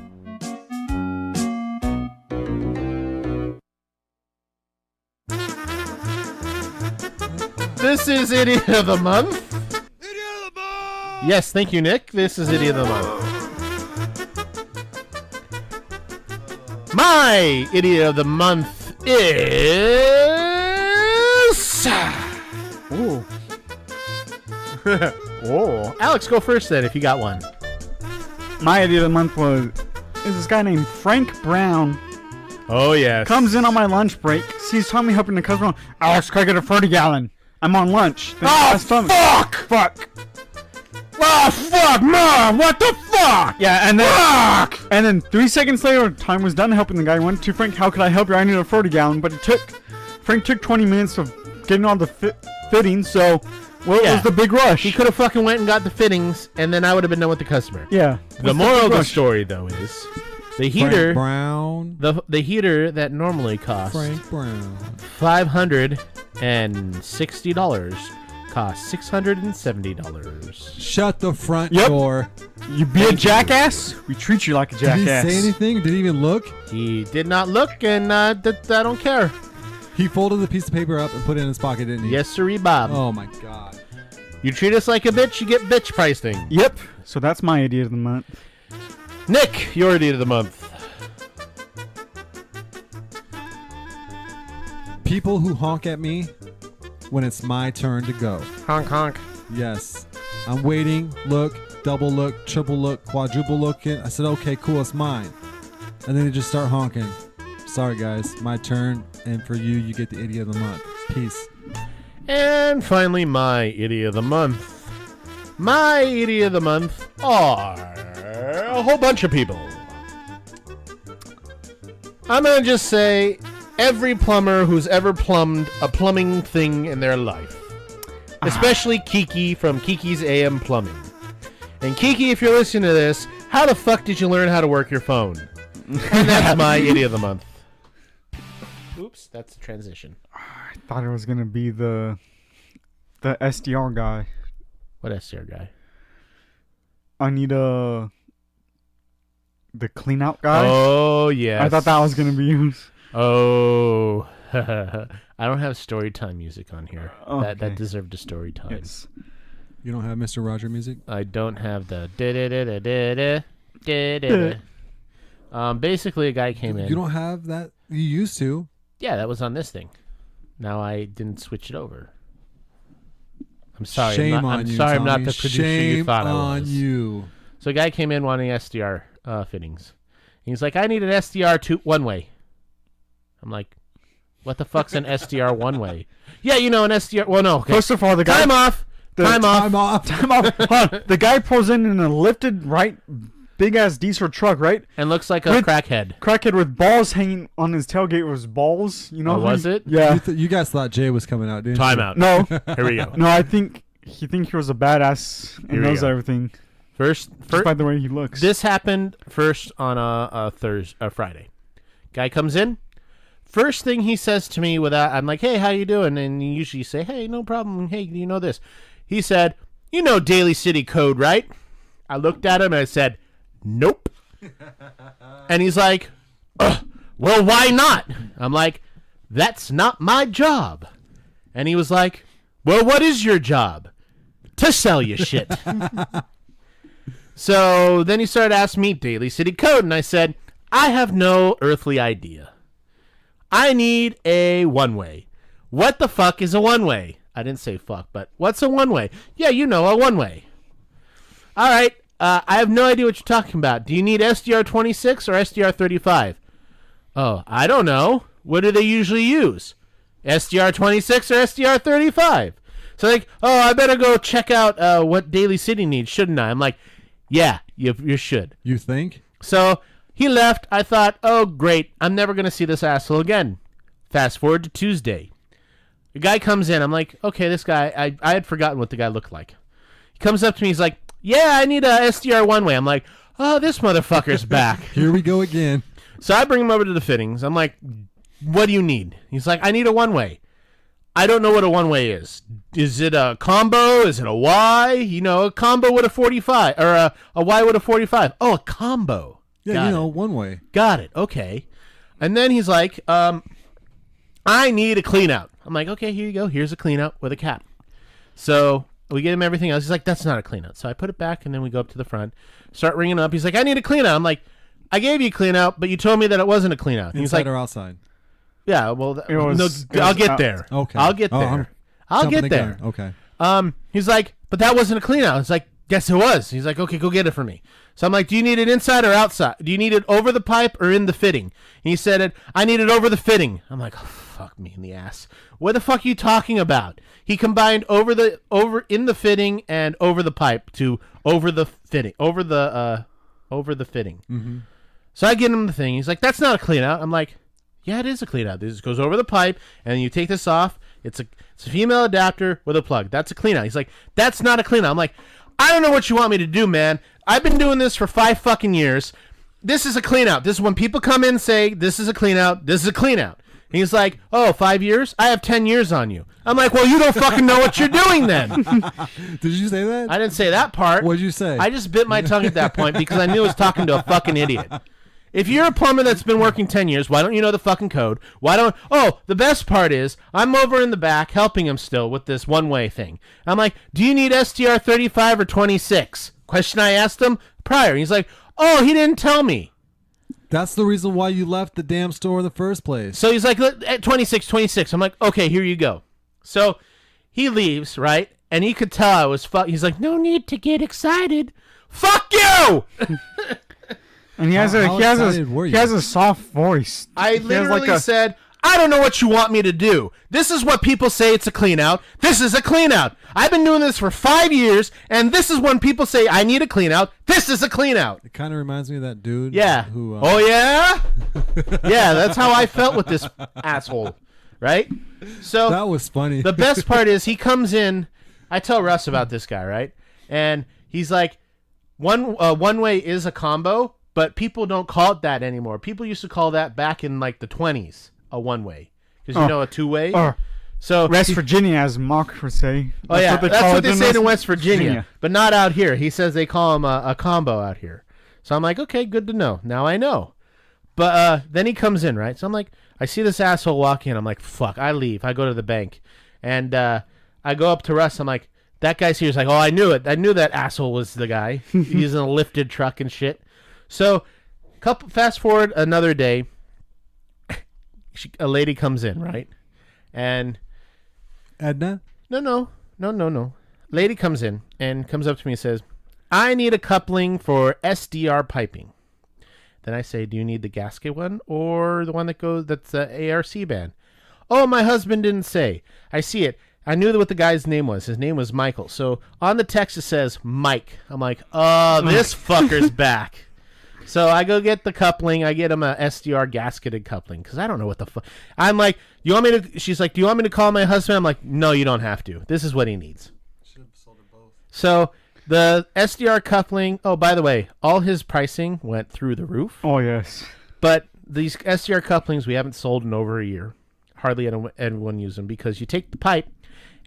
This is Idiot of the Month. Yes, thank you, Nick. This is Idiot of the Month. My Idiot of the Month is... Ooh. Oh, Alex, go first then if you got one. My idea of the month is this guy named Frank Brown. Oh, yes. Comes in on my lunch break, sees Tommy helping the customer. Alex, can I get a 30-gallon? I'm on lunch. Oh, fuck! Fuck! Oh, fuck, Mom! What the fuck? Yeah, and then Fuck! And then 3 seconds later, time was done helping the guy. Went to Frank, how could I help you? I need a 40-gallon. But Frank took 20 minutes of getting all the fittings, so what was the big rush? He could have fucking went and got the fittings, and then I would have been done with the customer. Yeah. The moral of the story, though, is the heater... Frank Brown. The heater that normally costs Frank Brown. $560 costs $670. Shut the front Yep. door. You be a jackass? We treat you like a jackass. Did he say anything? Did he even look? He did not look, and I don't care. He folded the piece of paper up and put it in his pocket, didn't he? Yes, sirree, Bob. Oh my god. You treat us like a bitch, you get bitch pricing. Yep. So that's my idea of the month. Nick, your idiot of the month. People who honk at me when it's my turn to go. Honk, honk. Yes. I'm waiting, look, double look, triple look, quadruple looking. I said, okay, cool, it's mine. And then they just start honking. Sorry, guys. My turn. And for you, you get the idiot of the month. Peace. And finally, my idiot of the month. My idiot of the month are a whole bunch of people. I'm going to just say every plumber who's ever plumbed a plumbing thing in their life. Especially Kiki from Kiki's AM Plumbing. And Kiki, if you're listening to this, how the fuck did you learn how to work your phone? And that's my idiot of the month. Oops, that's the transition. I thought it was going to be the SDR guy. What SDR guy? I need the clean out guy. Oh, yes. I thought that was going to be used. Oh. I don't have story time music on here. Okay. That deserved a story time. Yes. You don't have Mr. Roger music? I don't have the basically a guy came in. You don't have that? You used to. Yeah, that was on this thing. Now I didn't switch it over. I'm sorry. Shame on you, sorry, I'm not Tommy. the producer Shame you thought I was. on you. So a guy came in wanting SDR fittings. He's like, I need an SDR one-way. I'm like, what the fuck's an SDR one-way? Yeah, you know, an SDR... Well, no. Okay. First of all, the guy... Time off. Time off. The guy pulls in a lifted, right, big-ass diesel truck, right? And looks like a crackhead. Crackhead with balls hanging on his tailgate was balls. You know? Oh, was it? Yeah. You guys thought Jay was coming out, didn't Time you? out. No. Here we go. No, I think he was a badass and Here we knows go. everything. First, Just by the way he looks. This happened first on a Friday. Guy comes in. First thing he says to me I'm like, hey, how you doing? And you usually say, hey, no problem. Hey, do you know this? He said, you know Daly City Code, right? I looked at him and I said, nope. And he's like, well, why not? I'm like, that's not my job. And he was like, well, what is your job? To sell you shit. So then he started asking me Daly City code, and I said, I have no earthly idea. I need a one-way. What the fuck is a one-way? I didn't say fuck, but what's a one-way? Yeah, you know, a one-way. All right, I have no idea what you're talking about. Do you need SDR26 or SDR35? Oh, I don't know. What do they usually use? SDR26 or SDR35? So like, oh, I better go check out what Daly City needs, shouldn't I? I'm like, yeah, you should. You think? So he left. I thought, oh, great. I'm never going to see this asshole again. Fast forward to Tuesday. The guy comes in. I'm like, okay, this guy, I had forgotten what the guy looked like. He comes up to me. He's like, yeah, I need a SDR one-way. I'm like, oh, this motherfucker's back. Here we go again. So I bring him over to the fittings. I'm like, what do you need? He's like, I need a one-way. I don't know what a one-way is. Is it a combo? Is it a Y? You know, a combo with a 45 or a Y with a 45. Oh, a combo. Yeah, Got you it. know, one way. Got it. Okay. And then he's like, I need a clean out. I'm like, okay, here you go. Here's a clean out with a cap. So we get him everything else. He's like, that's not a clean out. So I put it back, and then we go up to the front, start ringing up. He's like, I need a clean out. I'm like, I gave you a clean out, but you told me that it wasn't a clean out. Inside or outside? Yeah, well, I'll get there. Okay. I'll get there. I'll get there. Okay. He's like, but that wasn't a clean out. It's like, yes, it was. He's like, okay, go get it for me. So I'm like, do you need it inside or outside? Do you need it over the pipe or in the fitting? And he said, I need it over the fitting. I'm like, oh, fuck me in the ass. What the fuck are you talking about? He combined over in the fitting and over the pipe to over the fitting, over the fitting. Mm-hmm. So I get him the thing. He's like, that's not a clean out. I'm like, yeah, it is a clean out. This goes over the pipe, and you take this off. It's a female adapter with a plug. That's a clean out. He's like, that's not a clean out. I'm like, I don't know what you want me to do, man. I've been doing this for 5 fucking years. This is a clean out. This is when people come in and say, this is a clean out. This is a clean out. And he's like, oh, 5 years? I have 10 years on you. I'm like, well, you don't fucking know what you're doing then. Did you say that? I didn't say that part. What'd you say? I just bit my tongue at that point because I knew I was talking to a fucking idiot. If you're a plumber that's been working 10 years, why don't you know the fucking code? Oh, the best part is I'm over in the back helping him still with this one-way thing. I'm like, do you need STR 35 or 26? Question I asked him prior. He's like, oh, he didn't tell me. That's the reason why you left the damn store in the first place. So he's like, 26. I'm like, okay, here you go. So he leaves, right? And he could tell I was He's like, no need to get excited. Fuck you! And he has a soft voice. I literally said, I don't know what you want me to do. This is what people say it's a clean out. This is a clean out. I've been doing this for 5 years, and this is when people say I need a clean out. This is a clean out. It kind of reminds me of that dude. Yeah. Who, oh, yeah? Yeah, that's how I felt with this asshole, right? So that was funny. The best part is he comes in. I tell Russ about this guy, right? And he's like, one way is a combo, but people don't call it that anymore. People used to call that back in like the 20s a one-way. Because you know a two-way? So West Virginia, as Mark would say. Oh, yeah. That's what they say in West Virginia. But not out here. He says they call him a combo out here. So I'm like, okay, good to know. Now I know. But then he comes in, right? So I'm like, I see this asshole walk in. I'm like, fuck. I leave. I go to the bank. And I go up to Russ. I'm like, that guy's here. He's like, oh, I knew it. I knew that asshole was the guy. He's in a lifted truck and shit. So fast forward another day. A lady comes in, right? And Edna? No. Lady comes in and comes up to me and says, I need a coupling for SDR piping. Then I say, do you need the gasket one or the one that's the ARC band? Oh, my husband didn't say. I see it. I knew what the guy's name was. His name was Michael. So on the text it says Mike. I'm like, oh, this fucker's back. So I go get the coupling. I get him a SDR gasketed coupling because I don't know what the fuck. I'm like, you want me to? She's like, do you want me to call my husband? I'm like, no, you don't have to. This is what he needs. Should have sold it both. So the SDR coupling. Oh, by the way, all his pricing went through the roof. Oh yes. But these SDR couplings we haven't sold in over a year. Hardly anyone uses them because you take the pipe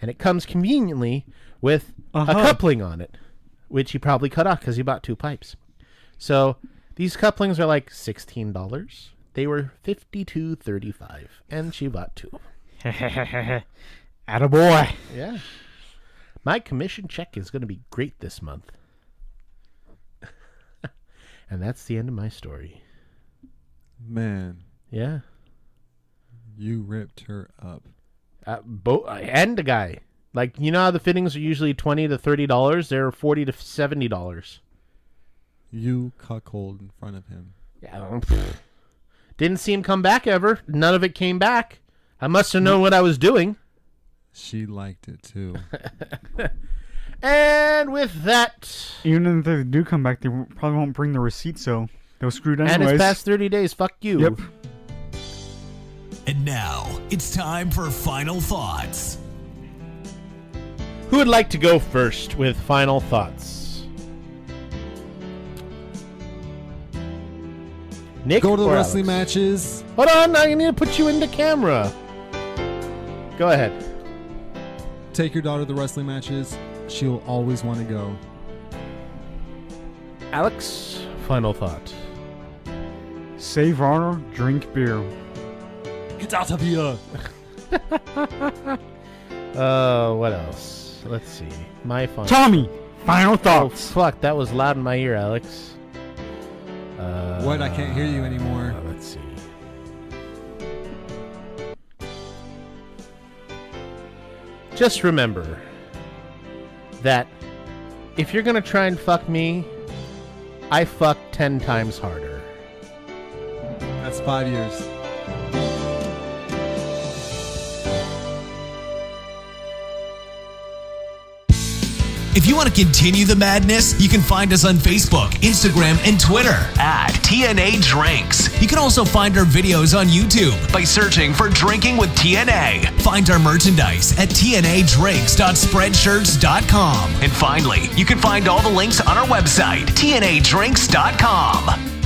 and it comes conveniently with a coupling on it, which he probably cut off because he bought 2 pipes. So these couplings are like $16. They were $52.35, and she bought 2. Attaboy. Yeah. My commission check is going to be great this month. And that's the end of my story. Man, Yeah. you ripped her up. And the guy. Like, you know how the fittings are usually $20 to $30? They're $40 to $70. You cuckold in front of him. Yeah. Didn't see him come back ever. None of it came back. I must have known what I was doing. She liked it too. And with that... Even if they do come back, they probably won't bring the receipt, so they'll screw it anyways. And it's past 30 days. Fuck you. Yep. And now, it's time for final thoughts. Who would like to go first with final thoughts? Nick, Go to the or wrestling Alex? matches. Hold on, I need to put you into camera. Go ahead. Take your daughter to the wrestling matches. She'll always want to go. Alex, final thought. Save honor, drink beer. Get out of here. What else? Let's see. My final... Tommy, final Oh, thoughts. fuck, that was loud in my ear, Alex. What? I can't hear you anymore. Let's see. Just remember that if you're gonna try and fuck me, I fuck 10 times harder. That's 5 years. If you want to continue the madness, you can find us on Facebook, Instagram, and Twitter at TNA Drinks. You can also find our videos on YouTube by searching for Drinking with TNA. Find our merchandise at tnadrinks.spreadshirts.com. And finally, you can find all the links on our website, tnadrinks.com.